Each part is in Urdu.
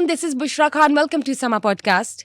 everyone, this is Bushra Khan. Welcome to Sama Podcast.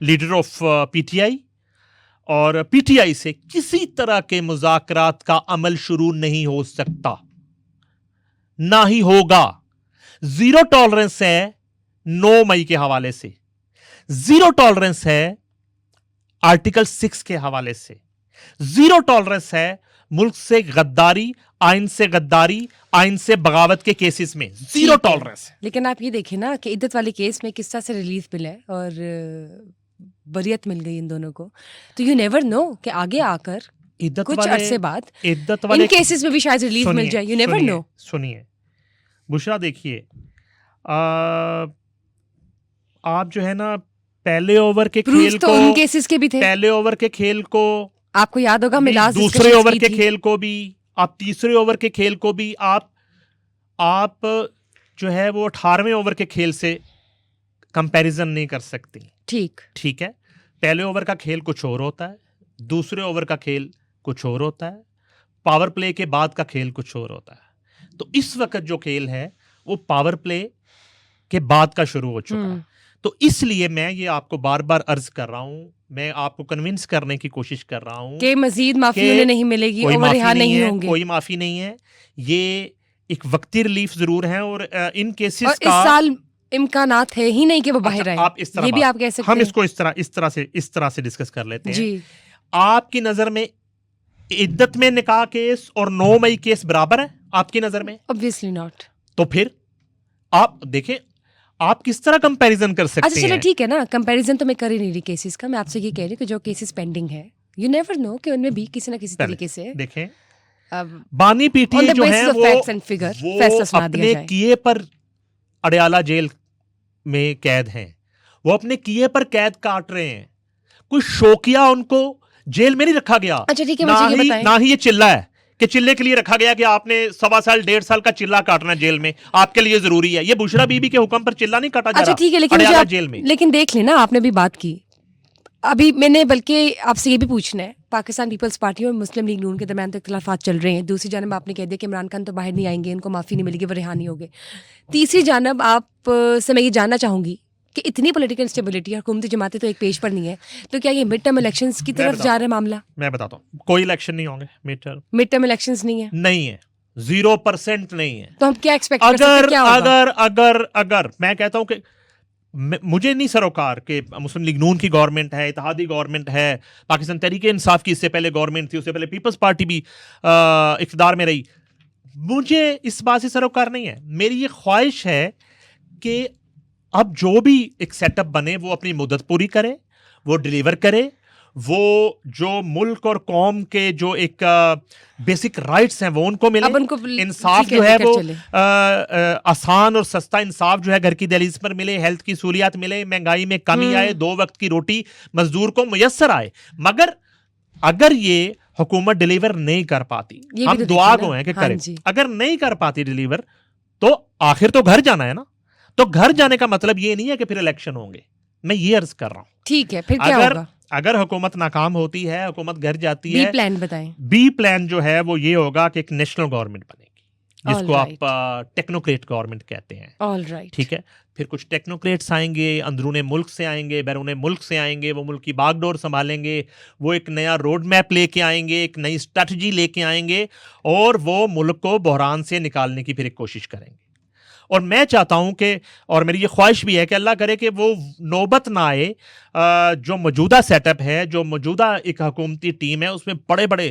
Leader of P T I, اور پی ٹی آئی سے کسی طرح کے مذاکرات کا عمل شروع نہیں ہو سکتا, نہ ہی ہوگا. زیرو ٹالرنس ہے 9 مئی کے حوالے سے, زیرو ٹالرنس ہے آرٹیکل 6 کے حوالے سے, زیرو ٹالرنس ہے ملک سے غداری, آئین سے غداری, آئین سے بغاوت کے کیسز میں زیرو ٹالرنس ہے. لیکن آپ یہ دیکھیں نا کہ عدت والے کیس میں کس طرح سے ریلیف ملا ہے اور بریت مل گئی ان دونوں کو, تو یو نیور نو کہ آگے آ کر کچھ عرصے بعد ان کیسز میں بھی شاید ریلیف مل جائے, یو نیور نو. سنیے بشرا, دیکھیے آپ جو ہے نا پہلے اوور کے کھیل کو, ان کیسز کے بھی تھے, پہلے اوور کے کھیل کو آپ کو یاد ہوگا ملاز, دوسرے اوور کے کھیل کو بھی, آپ تیسرے اوور کے کھیل کو بھی, آپ جو ہے وہ 18ویں اوور کے کھیل سے کمپیریزن نہیں کر سکتی. ٹھیک ہے, پہلے اوور کا کھیل کچھ اور ہوتا ہے, دوسرے اوور کا کھیل کچھ اور ہوتا ہے, پاور پلے کے بعد کا کھیل کچھ اور ہوتا ہے. تو اس وقت جو کھیل ہے وہ پاور پلے کے بعد کا شروع ہو چکا ہے. تو اس لیے میں یہ آپ کو بار بار عرض کر رہا ہوں, میں آپ کو کنونس کرنے کی کوشش کر رہا ہوں کہ مزید معافی انہیں نہیں ملے گی, کوئی اور رہا نہیں ہوں گے, کوئی معافی نہیں ہے. یہ ایک وقتی ریلیف ضرور ہے, اور ان کیسز کا اس سال امکانات ہے ہی نہیں کہ وہ باہر آئیں. آپ اس طرح, یہ بھی آپ کہہ سکتے ہیں. ہم اس کو اس طرح سے ڈسکس کر لیتے ہیں. جی, آپ کی نظر میں عدت میں نکاح کیس اور 9 مئی کیس برابر ہے آپ کی نظر میں؟ obviously not. تو پھر آپ دیکھیں آپ کس طرح کمپیریزن کر سکتے ہیں. اچھا چلو ٹھیک ہے نا, کمپیریزن تو میں کر ہی نہیں رہی کیسز کا. میں آپ سے یہ کہہ رہی ہوں کہ جو کیسز پینڈنگ ہے, یو نیور نو کہ ان میں بھی کسی نہ کسی طریقے سے دیکھیں بانی پی ٹی آئی جو ہے وہ اپنے کیے پر اڈیالہ جیل میں قید ہیں, وہ اپنے کیے پر قید کاٹ رہے ہیں. کوئی شوقیہ ان کو جیل میں نہیں رکھا گیا. اچھا ٹھیک ہے, مجھے یہ بتائیں, نہ ہی یہ چلہ ہے کہ چلے کے لیے رکھا گیا کہ آپ نے 1.25 سال 1.5 سال کا چلہ کاٹنا جیل میں, آپ کے لیے ضروری ہے. یہ بشرا بی بی کے حکم پر چلہ نہیں کاٹا جا رہا. اچھا ٹھیک ہے, اڈیالہ جیل میں. لیکن دیکھ لینا, آپ نے بھی بات کی ابھی, میں نے بلکہ آپ سے یہ بھی پوچھنا ہے, پاکستان پیپلز پارٹی اور مسلم لیگ نون کے درمیان تو اختلافات چل رہے ہیں. دوسری جانب آپ نے کہہ دیا کہ عمران خان تو باہر نہیں آئیں گے, ان کو معافی نہیں ملے گی, وہ رہا نہیں ہوگے. تیسری جانب آپ سے میں یہ جاننا چاہوں گی کہ اتنی پولیٹیکل انسٹیبلٹی اور حکومتی جماعتیں تو ایک پیج پر نہیں ہے, تو کیا یہ مڈ ٹرم الیکشنز کی طرف جا رہا ہے معاملہ؟ میں بتاتا ہوں, کوئی الیکشن نہیں ہوں گے مڈ ٹرم الیکشنز نہیں ہے, نہیں ہے, 0% نہیں ہے. تو ہم کیا ایکسپیکٹ کر سکتے ہیں, کیا ہوگا؟ اگر میں کہتا ہوں کہ مجھے نہیں سروکار کہ مسلم لیگ نون کی گورنمنٹ ہے, اتحادی گورنمنٹ ہے, پاکستان تحریک انصاف کی اس سے پہلے گورنمنٹ تھی, اس سے پہلے پیپلز پارٹی بھی اقتدار میں رہی, مجھے اس بات سے سروکار نہیں ہے. میری یہ خواہش ہے کہ اب جو بھی ایک سیٹ اپ بنے وہ اپنی مدت پوری کرے, وہ ڈیلیور کرے, وہ جو ملک اور قوم کے جو ایک بیسک رائٹس ہیں وہ ان کو ملے. انصاف جو ہے وہ آسان اور سستا انصاف جو ہے گھر کی دہلیز پر ملے, ہیلتھ کی سہولیات ملے, مہنگائی میں کمی آئے, 2 وقت کی روٹی مزدور کو میسر آئے. مگر اگر یہ حکومت ڈیلیور نہیں کر پاتی, ہم دعا گو ہیں کہ کرے, اگر نہیں کر پاتی ڈیلیور, تو آخر تو گھر جانا ہے نا. تو گھر جانے کا مطلب یہ نہیں ہے کہ پھر الیکشن ہوں گے. میں یہ عرض کر رہا ہوں. ٹھیک ہے, پھر کیا ہوگا؟ اگر حکومت ناکام ہوتی ہے, حکومت گھر جاتی ہے, بی پلان بتائیں. بی پلان جو ہے وہ یہ ہوگا کہ ایک نیشنل گورنمنٹ بنے گی, جس کو آپ ٹیکنوکریٹ گورنمنٹ کہتے ہیں. ٹھیک ہے, پھر کچھ ٹیکنوکریٹس آئیں گے, اندرون ملک سے آئیں گے, بیرون ملک سے آئیں گے, وہ ملک کی باغ ڈور سنبھالیں گے, وہ ایک نیا روڈ میپ لے کے آئیں گے, ایک نئی اسٹریٹجی لے کے آئیں گے, اور وہ ملک کو بحران سے نکالنے کی پھر ایک کوشش کریں گے. اور میں چاہتا ہوں کہ, اور میری یہ خواہش بھی ہے کہ اللہ کرے کہ وہ نوبت نہ آئے, جو موجودہ سیٹ اپ ہے, جو موجودہ ایک حکومتی ٹیم ہے, اس میں بڑے بڑے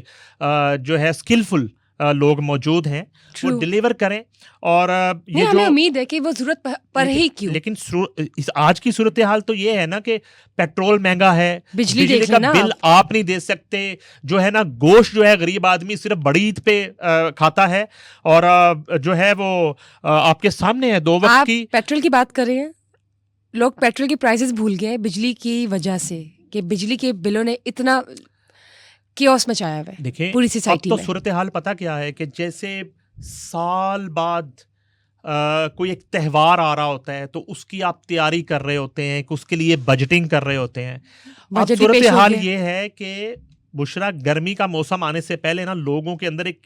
جو ہے اسکلفل لوگ موجود ہیں, وہ ڈیلیور کریں. اور یہ ہمیں امید ہے کہ وہ ضرورت پر ہی کیوں, لیکن آج کی صورتحال تو یہ ہے نا کہ پیٹرول مہنگا ہے, بجلی کا بل آپ نہیں دے سکتے, جو ہے نا گوشت جو ہے غریب آدمی صرف بڑی عید پہ کھاتا ہے, اور جو ہے وہ آپ کے سامنے ہے 2 وقت کی. پیٹرول کی بات کر رہے ہیں, لوگ پیٹرول کی پرائسز بھول گئے بجلی کی وجہ سے, کہ بجلی کے بلوں نے اتنا کیوس مچایا ہوا ہے. دیکھیں پوری سوسائٹی میں تو صورتحال پتہ کیا ہے کہ جیسے سال بعد کوئی ایک تہوار آ رہا ہوتا ہے تو اس کی آپ تیاری کر رہے ہوتے ہیں, کہ اس کے لیے بجٹنگ کر رہے ہوتے ہیں. اب صورتحال یہ ہے کہ بشرا گرمی کا موسم آنے سے پہلے نا لوگوں کے اندر ایک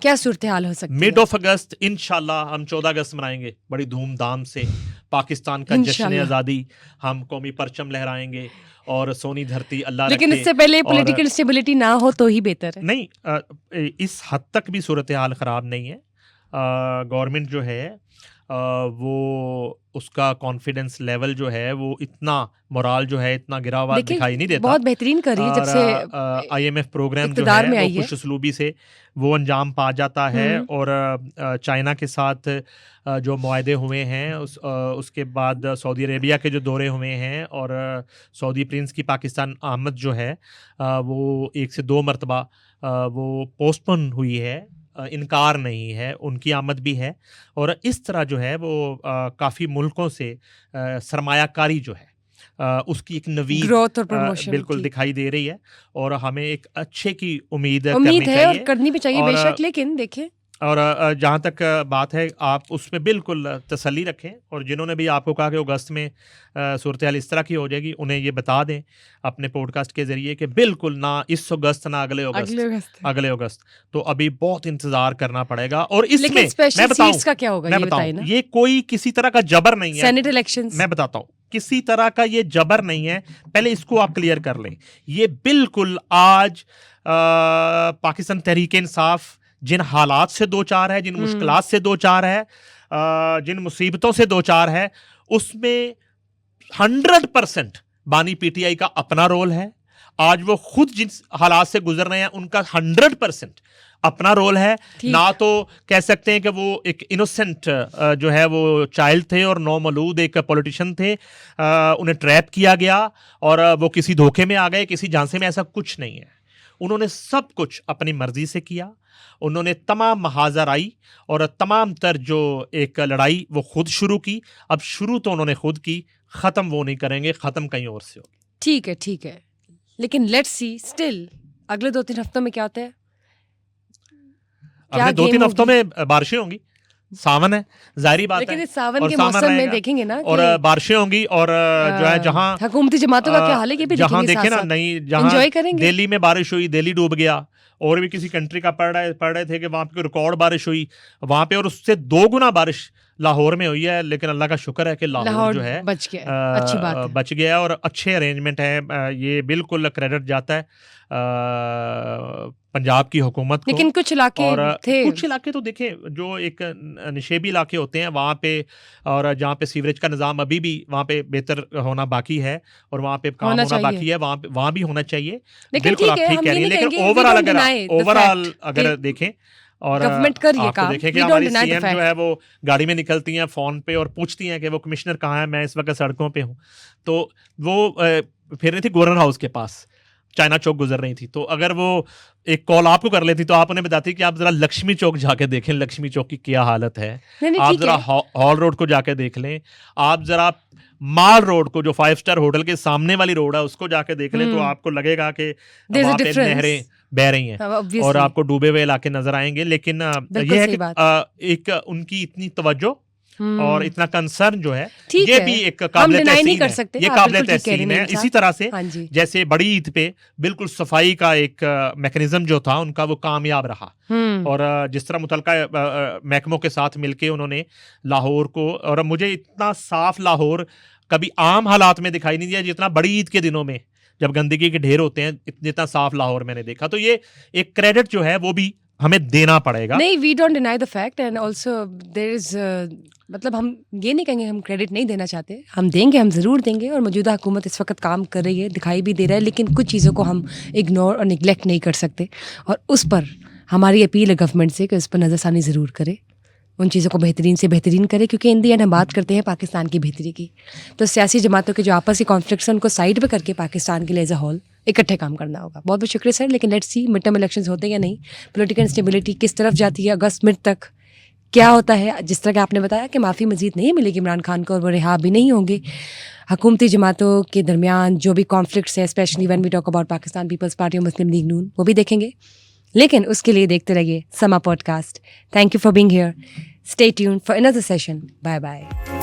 کیا صورتحال ہو سکتی ہے؟ مڈ آف اگست انشاءاللہ ہم 14 اگست منائیں گے بڑی دھوم دھام سے، پاکستان کا جشن آزادی، ہم قومی پرچم لہرائیں گے اور سونی دھرتی اللہ رکھے. لیکن اس سے پہلے پولیٹیکل اسٹیبلٹی نہ ہو تو ہی بہتر ہے. نہیں، اس حد تک بھی صورتحال خراب نہیں ہے. گورنمنٹ جو ہے وہ اس کا کانفیڈنس لیول جو ہے وہ اتنا مورال جو ہے اتنا گرا ہوا دکھائی نہیں دیتا. بہت بہترین کر رہی ہے جب سے IMF پروگرام جو ہے وہ خوش اسلوبی سے وہ انجام پا جاتا ہے. اور چائنا کے ساتھ جو معاہدے ہوئے ہیں اس کے بعد سعودی عربیہ کے جو دورے ہوئے ہیں اور سعودی پرنس کی پاکستان آمد جو ہے وہ 1 سے 2 مرتبہ وہ پوسٹ پون ہوئی ہے، انکار نہیں ہے، ان کی آمد بھی ہے. اور اس طرح جو ہے وہ کافی ملکوں سے سرمایہ کاری جو ہے اس کی ایک نوید گروتھ اور پروموشن بالکل دکھائی دے رہی ہے. اور ہمیں ایک اچھے کی امید ہے اور کرنی بھی چاہیے بے شک. لیکن دیکھیں اور جہاں تک بات ہے آپ اس میں بالکل تسلی رکھیں، اور جنہوں نے بھی آپ کو کہا کہ اگست میں صورتحال اس طرح کی ہو جائے گی انہیں یہ بتا دیں اپنے پوڈ کاسٹ کے ذریعے کہ بالکل نہ اس اگست نہ اگلے اگست. تو ابھی بہت انتظار کرنا پڑے گا. اور اس میں میں بتاؤں یہ کوئی کسی طرح کا جبر نہیں ہے. سینیٹ الیکشنز میں بتاتا ہوں کسی طرح کا یہ جبر نہیں ہے. پہلے اس کو آپ کلیئر کر لیں. یہ بالکل آج پاکستان تحریک انصاف جن حالات سے دو چار ہے، جن مشکلات سے دو چار ہے، جن مصیبتوں سے دو چار ہے، اس میں 100% بانی PTI کا اپنا رول ہے. آج وہ خود جن حالات سے گزر رہے ہیں ان کا 100% اپنا رول ہے. نہ تو کہہ سکتے ہیں کہ وہ ایک انوسنٹ جو ہے وہ چائلڈ تھے اور نومولود ایک پولیٹیشین تھے، انہیں ٹریپ کیا گیا اور وہ کسی دھوکے میں آ گئے، کسی جھانسے میں. ایسا کچھ نہیں ہے. انہوں نے سب کچھ اپنی مرضی سے کیا. انہوں نے تمام محاذر آئی اور تمام تر جو ایک لڑائی وہ خود شروع کی. اب شروع تو انہوں نے خود کی، ختم وہ نہیں کریں گے، ختم کہیں اور سے ہوگی. ٹھیک ہے لیکن لیٹس سی اسٹل اگلے 2-3 ہفتوں میں کیا ہوتا ہے. اگلے 2-3 ہفتوں میں بارشیں ہوں گی. ساون ہے، ظاہری بات ہے، لیکن ساون کے موسم میں دیکھیں گے نا اور بارشیں ہوں گی. اور جو ہے جہاں حکومتی جماعتوں کا کیا حال ہے یہ بھی جہاں دیکھیں نا، نہیں جہاں دہلی میں بارش ہوئی، دہلی ڈوب گیا. اور بھی کسی کنٹری کا پڑھ رہے تھے کہ وہاں پہ ریکارڈ بارش ہوئی وہاں پہ، اور اس سے 2 گنا بارش لاہور میں ہوئی ہے. لیکن اللہ کا شکر ہے کہ لاہور جو ہے بچ گیا اور اچھے ارینجمنٹ ہے. یہ بالکل کریڈٹ جاتا ہے پنجاب کی حکومت کو. لیکن کچھ علاقے تو دیکھیں جو ایک نشیبی علاقے ہوتے ہیں وہاں پہ، اور جہاں پہ سیوریج کا نظام ابھی بھی وہاں پہ بہتر ہونا باقی ہے اور وہاں پہ کام ہونا باقی ہے، وہاں بھی ہونا چاہیے. بالکل آپ ٹھیک کہہ رہی ہیں. لیکن اوورآل اگر دیکھیں اور آپ کو دیکھیں کہ ہماری CM جو ہے وہ گاڑی میں نکلتی ہیں فون پہ اور پوچھتی ہیں کہ وہ کمشنر کہاں ہے، میں اس وقت سڑکوں پہ ہوں. تو وہ پھر رہی تھی گورنر ہاؤس کے پاس، چائنا چوک گزر رہی تھی. تو اگر وہ ایک کال آپ کو کر لیتی تو آپ انہیں بتاتی کہ آپ ذرا لکشمی چوک جا کے دیکھیں لکشمی چوک کی کیا حالت ہے. آپ ذرا ہال روڈ کو جا کے دیکھ لیں. آپ ذرا مال روڈ کو جو 5 اسٹار ہوٹل کے سامنے والی روڈ ہے اس کو جا کے دیکھ لیں تو آپ کو لگے گا کہ وہاں پہ نہریں بہ رہی ہیں اور آپ کو ڈوبے ہوئے علاقے نظر آئیں گے. لیکن یہ ہے کہ ایک ان کی اتنی توجہ اور اتنا کنسرن جو ہے یہ بھی ایک قابل تحسین ہے. اسی طرح سے جیسے بڑی عید پہ بالکل صفائی کا ایک میکنزم جو تھا ان کا وہ کامیاب رہا، اور جس طرح متعلقہ محکموں کے ساتھ مل کے انہوں نے لاہور کو، اور مجھے اتنا صاف لاہور کبھی عام حالات میں دکھائی نہیں دیا جتنا بڑی عید کے دنوں میں جب گندگی کے ڈھیر ہوتے ہیں جتنا صاف لاہور میں نے دیکھا. تو یہ ایک کریڈٹ جو ہے وہ بھی ہمیں دینا پڑے گا. نہیں، we don't deny the fact and also there is, مطلب ہم یہ نہیں کہیں گے ہم کریڈٹ نہیں دینا چاہتے، ہم دیں گے، ہم ضرور دیں گے. اور موجودہ حکومت اس وقت کام کر رہی ہے، دکھائی بھی دے رہا ہے. لیکن کچھ چیزوں کو ہم اگنور اور نگلیکٹ نہیں کر سکتے، اور اس پر ہماری اپیل ہے گورنمنٹ سے کہ اس پر نظر ثانی ضرور کرے، ان چیزوں کو بہترین سے بہترین کرے. کیونکہ ان دی اینڈ ہم بات کرتے ہیں پاکستان کی بہتری کی، تو سیاسی جماعتوں کے جو آپسی کانفلکٹس ہیں ان کو سائڈ پہ کر کے پاکستان کے لیے ایز اے ہول اکٹھے کام کرنا ہوگا. بہت بہت شکریہ سر. لیکن let's see mid term elections ہوتے ہیں یا نہیں، پولیٹیکل انسٹیبلٹی کس طرف جاتی ہے، اگست مڈ تک کیا ہوتا ہے. جس طرح کہ آپ نے بتایا کہ معافی مزید نہیں ملے گی عمران خان کو اور وہ رہا بھی نہیں ہوں گے. حکومتی جماعتوں کے درمیان جو بھی کانفلکٹس ہیں، specially when we talk about Pakistan Peoples Party اور مسلم لیگ نون، وہ بھی دیکھیں گے. لیکن اس کے لیے دیکھتے رہیے Samaa podcast. Thank you for being here. Stay tuned for another session. Bye bye.